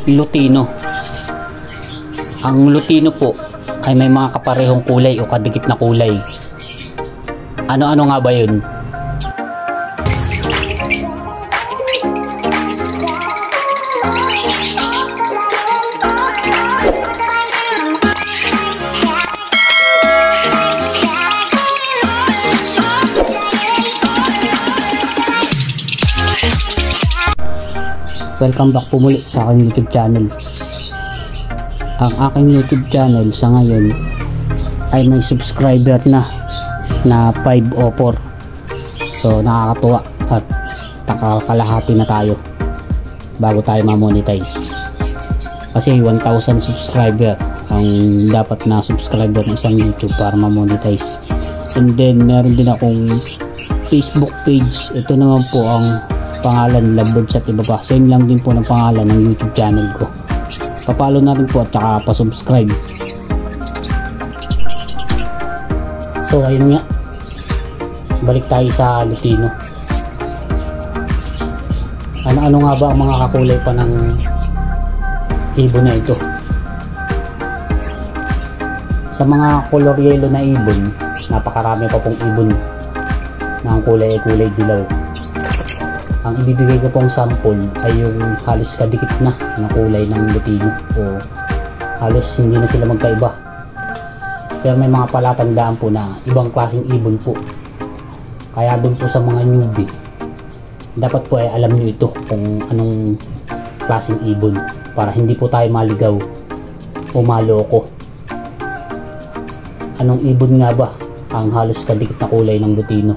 Lutino. Ang Lutino po ay may mga kaparehong kulay o kadikit na kulay. Ano-ano nga ba yun? Welcome back po muli sa aking YouTube channel. Ang aking YouTube channel sa ngayon ay may subscriber na 5 o 4. So nakakatuwa at nakakalahati na tayo bago tayo ma-monetize. Kasi 1,000 subscriber ang dapat na subscriber ng isang YouTube para ma-monetize. And then meron din akong Facebook page. Ito naman po ang pangalan, Lovebirds at iba pa. Same lang din po ng pangalan ng YouTube channel ko. Papalo na rin po at saka pa-subscribe. So ayun nga, balik tayo sa Lutino. Ano nga ba ang mga kakulay pa ng ibon na ito? Sa mga color yellow na ibon, napakarami pa pong ibon na ang kulay ay kulay dilaw. Ang ibibigay ko pong sample ay yung halos kadikit na kulay ng Lutino, o halos hindi na sila magkaiba. Pero may mga palatandaan po na ibang klaseng ibon po. Kaya doon po sa mga newbie, dapat po ay alam nyo ito kung anong klaseng ibon para hindi po tayo maligaw o maloko. Anong ibon nga ba ang halos kadikit na kulay ng Lutino?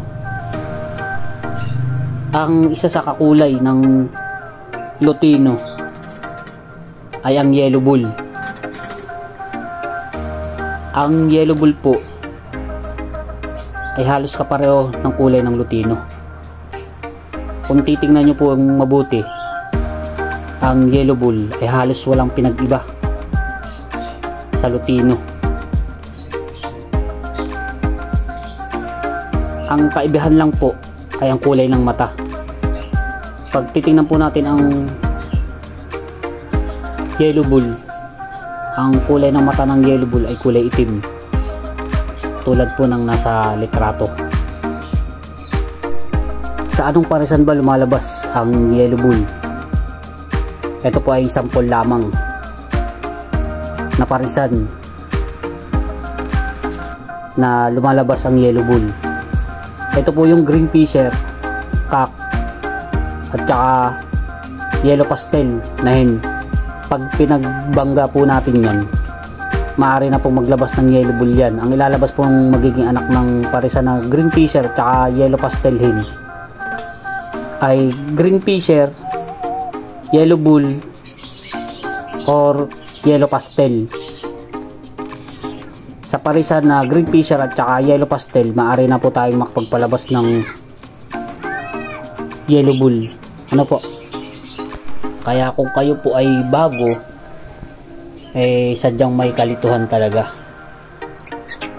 Ang isa sa kakulay ng Lutino ay ang yellow bull. Ang yellow bull po ay halos kapareho ng kulay ng Lutino. Kung titingnan nyo po ang mabuti, ang yellow bull ay halos walang pinag-iba sa Lutino. Ang kaibahan lang po ay ang kulay ng mata. Pag titingnan po natin ang yellow bull, ang kulay ng mata ng yellow bull ay kulay itim, tulad po ng nasa litrato. Sa anong parisan ba lumalabas ang yellow bull? Ito po ay sample lamang na parisan na lumalabas ang yellow bull. Ito po yung green fisher, cock, at saka yellow pastel na hen. Pag pinagbangga po natin yan, maaari na pong maglabas ng yellow bull yan. Ang ilalabas pong magiging anak ng parisan na green fisher at saka yellow pastel hen ay green fisher, yellow bull, or yellow pastel. Sa parisan na green fisher at saka yellow pastel, maaari na po tayong makapagpalabas ng yellow bull. Ano po? Kaya kung kayo po ay bago, sadyang may kalituhan talaga.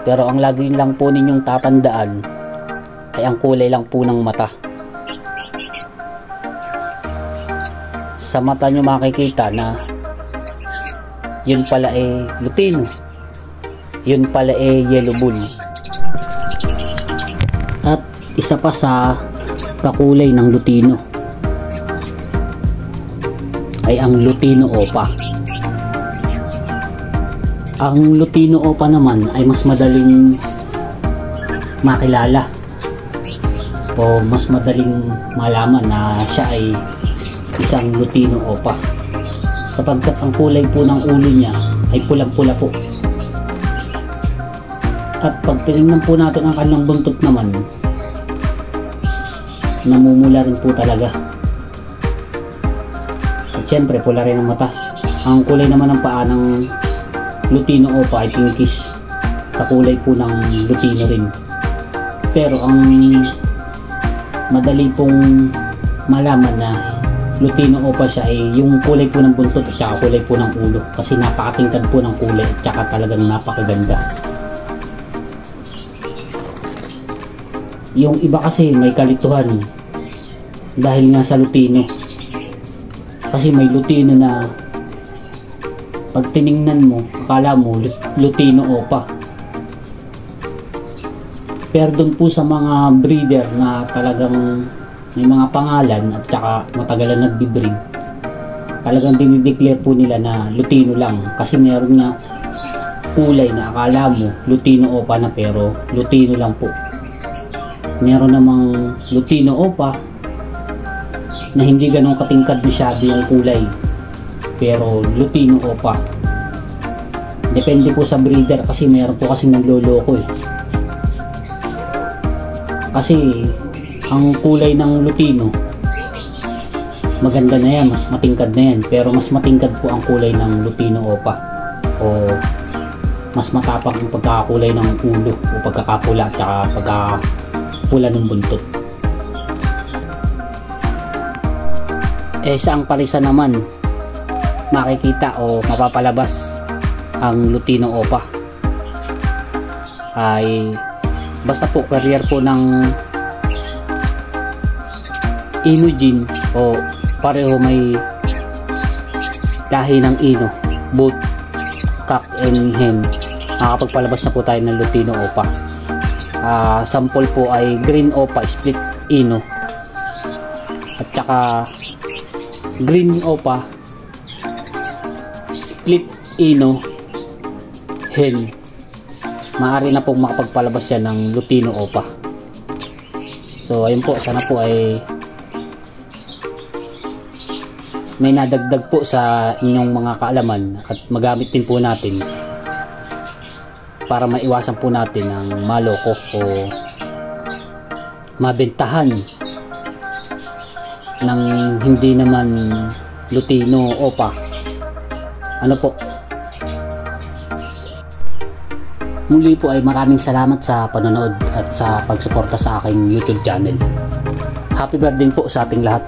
Pero ang lagi lang po ninyong tatandaan ay ang kulay lang po ng mata. Sa mata nyo makikita na yun pala Lutino, yun pala yellow bull. At isa pa sa kakulay ng Lutino ay ang Lutino Opa. Ang Lutino Opa naman ay mas madaling makilala o mas madaling malaman na siya ay isang Lutino Opa, sapagkat ang kulay po ng ulo niya ay pulang-pula po. At pag tinignan po natin ang kanyang buntot naman, namumula rin po talaga. At syempre pula rin ang mata. Ang kulay naman ng paa ng Lutino Opa ay pinkish, sa kulay po ng Lutino rin. Pero ang madali pong malaman na Lutino Opa siya ay yung kulay po ng buntot at saka kulay po ng ulo, kasi napakatingkad po ng kulay at saka talagang napakaganda. Yung iba kasi may kalituhan dahil nga sa Lutino Kasi may Lutino na pag tiningnan mo, akala mo Lutino Opa. Pero doon po sa mga breeder na talagang may mga pangalan at saka matagal na nagbi-breed, talagang dinideclare po nila na Lutino lang. Kasi meron nga kulay na akala mo Lutino Opa na pero Lutino lang po. Meron namang Lutino Opa na hindi ganun katingkad masyado yung kulay pero Lutino Opa. Depende po sa breeder kasi meron po kasing nagloloko eh. Kasi ang kulay ng Lutino maganda na yan, matingkad na yan, pero mas matingkad po ang kulay ng Lutino Opa o mas matapang ang pagkakakulay ng ulo o pagkakapula at saka pagkakapula ng buntot. Sa ang parisa naman makikita o mapapalabas ang Lutino Opa ay basta po career po ng Ino gene o pareho may lahi ng Ino, both cock and hen, makakapagpalabas na po tayo ng Lutino Opa. Sample po ay Green Opa split Ino at saka Green Opa split Ino hen. Maaari na pong makapagpalabas yan ng Lutino Opa. So ayun po, sana po ay may nadagdag po sa inyong mga kaalaman at magamit din po natin para maiwasan po natin ang maloko o mabentahan ng hindi naman Lutino Opa. Ano po? Muli po ay maraming salamat sa panonood at sa pagsuporta sa aking YouTube channel. Happy birthday po sa ating lahat.